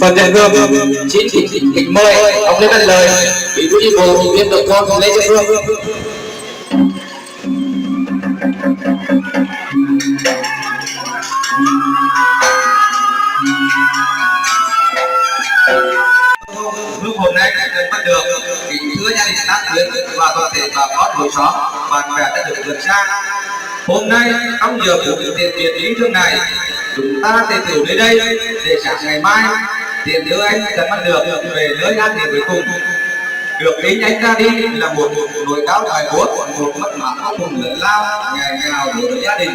Phần nhận gương chín thỉnh mời ông Lê Văn Lời, bí thư chi bộ viên đội con Lê Trường Hương. Lúc hôm nay bắt được kính thưa gia đình tác quyến và toàn thể bà con hội xóm bạn bè đã được vượt xa. Hôm nay trong giờ của tiền lý thương này, chúng ta tề tựu đến đây để sáng ngày mai tiền đưa anh Trần Văn Được về nơi an nghỉ cuối cùng. Được lính anh ra đi là một nỗi đau dài buốt, một mất mát vô cùng lớn lao, nghèo nghèo đối với gia đình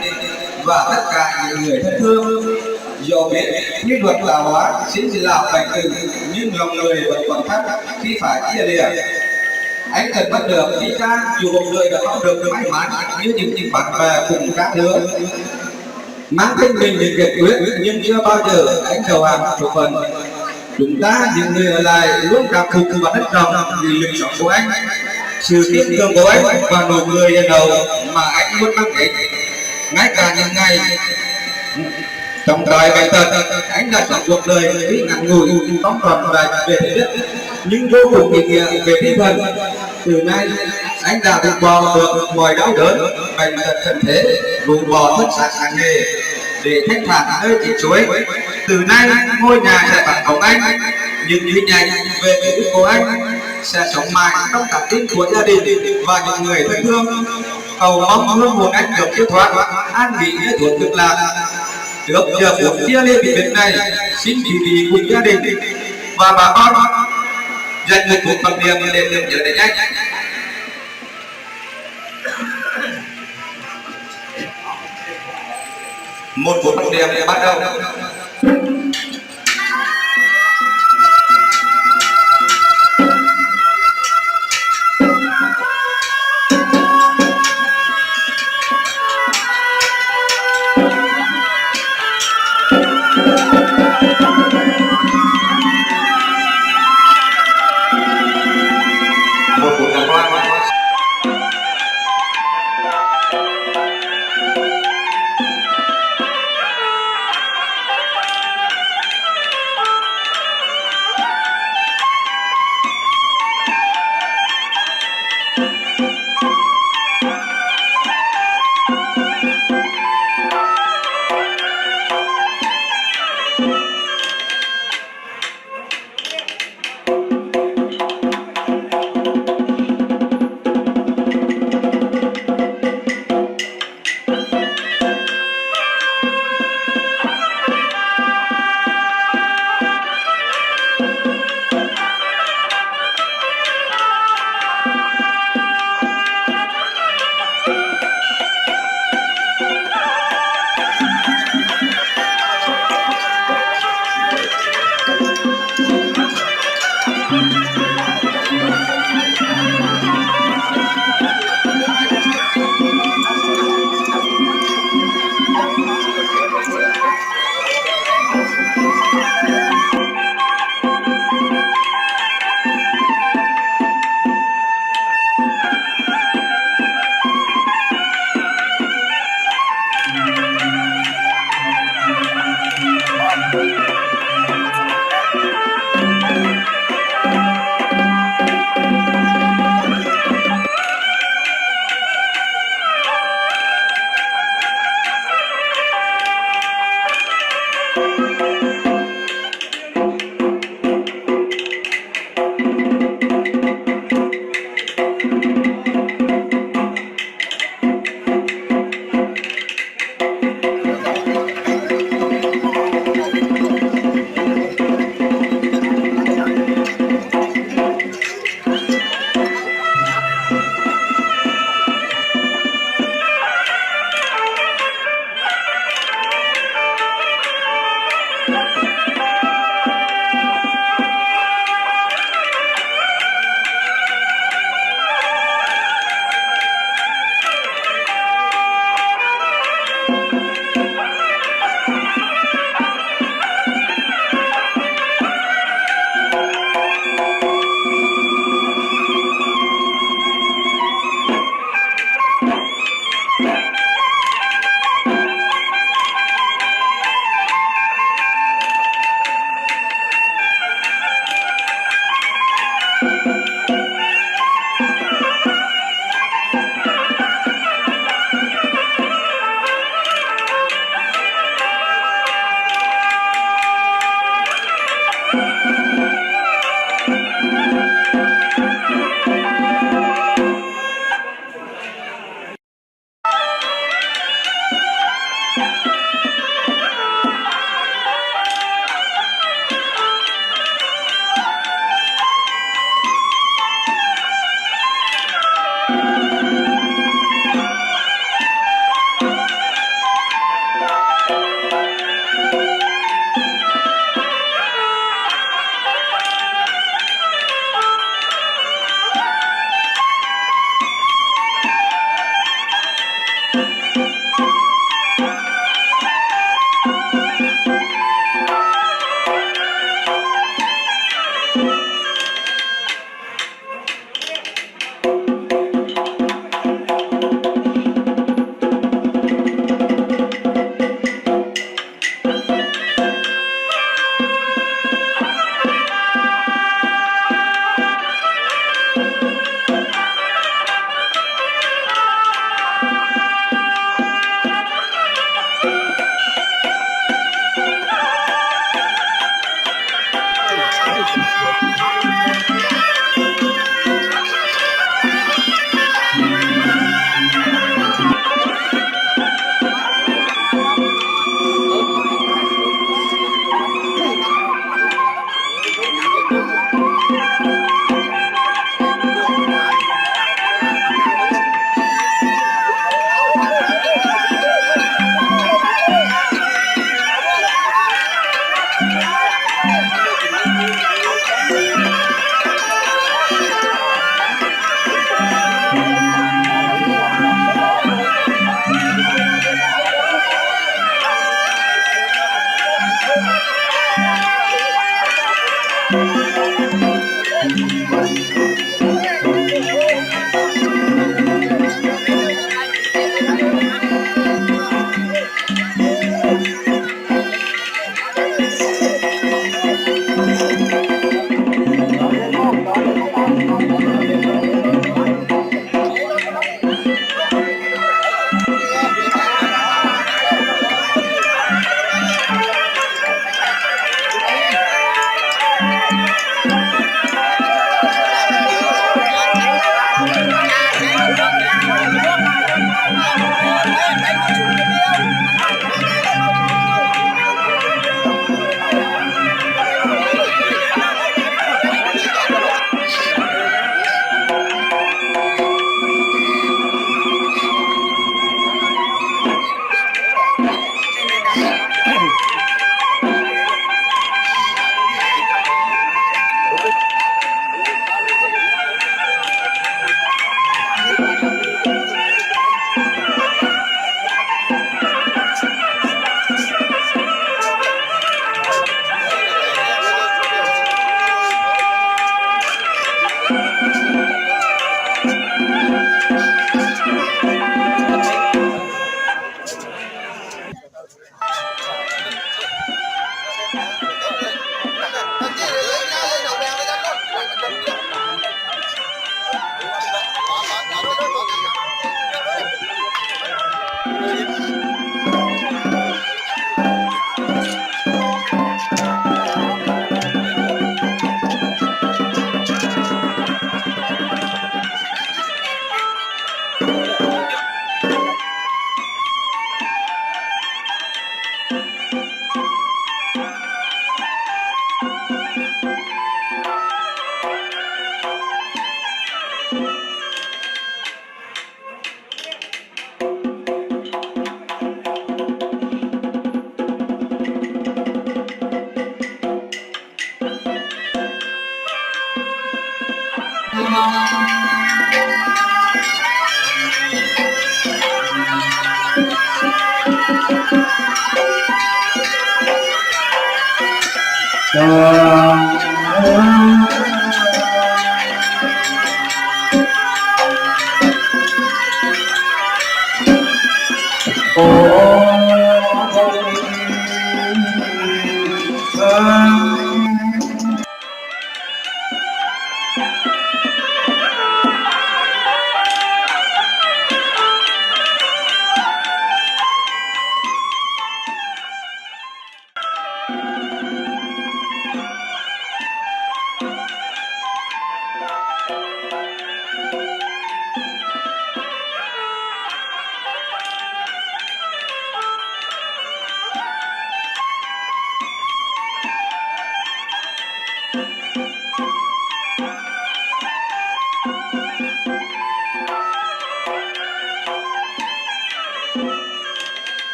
và tất cả những người thân thương. Do biết như luật lão hóa xin chỉ lão bệnh tử, nhưng lòng người vẫn còn thắc khi phải chia lìa. Anh Trần Văn Được đi ra dù một người đã không được may mắn như những bạn bè cùng các lứa, mang trên mình những kiệt quyết, nhưng chưa bao giờ anh đầu hàng một phần. Chúng ta những người ở lại luôn cảm phục và trân trọng vì lực sống của anh, sự kiên cường của anh và nụ cười lần đầu mà anh luôn mang đến. Ngay cả những ngày trong đời bệnh tật, anh đã sống cuộc đời tuy ngắn ngủi không còn lại về thể chất nhưng vô cùng ý nghĩa về tinh thần. Từ nay anh đã vượt bỏ được mọi đau đớn bệnh tật trần thế, vùng bỏ mất xác hàng nghề để thanh thản nơi chỉ suối. Từ nay ngôi nhà sẽ phảnของanh, những hình ảnh về ký ức của anh sẽ sống mãi trong cảm tin của gia đình và những người thân thương. Cầu mong hương hồn anh được siêu thoát an nghỉ nơi thuở cực lạc. Trước giờ phút chia ly biệt biệt này, xin quý vị cùng gia đình và bà con dành một phút mặc niệm để tưởng nhớ đến anh. Một phút mặc niệm để bắt đầu.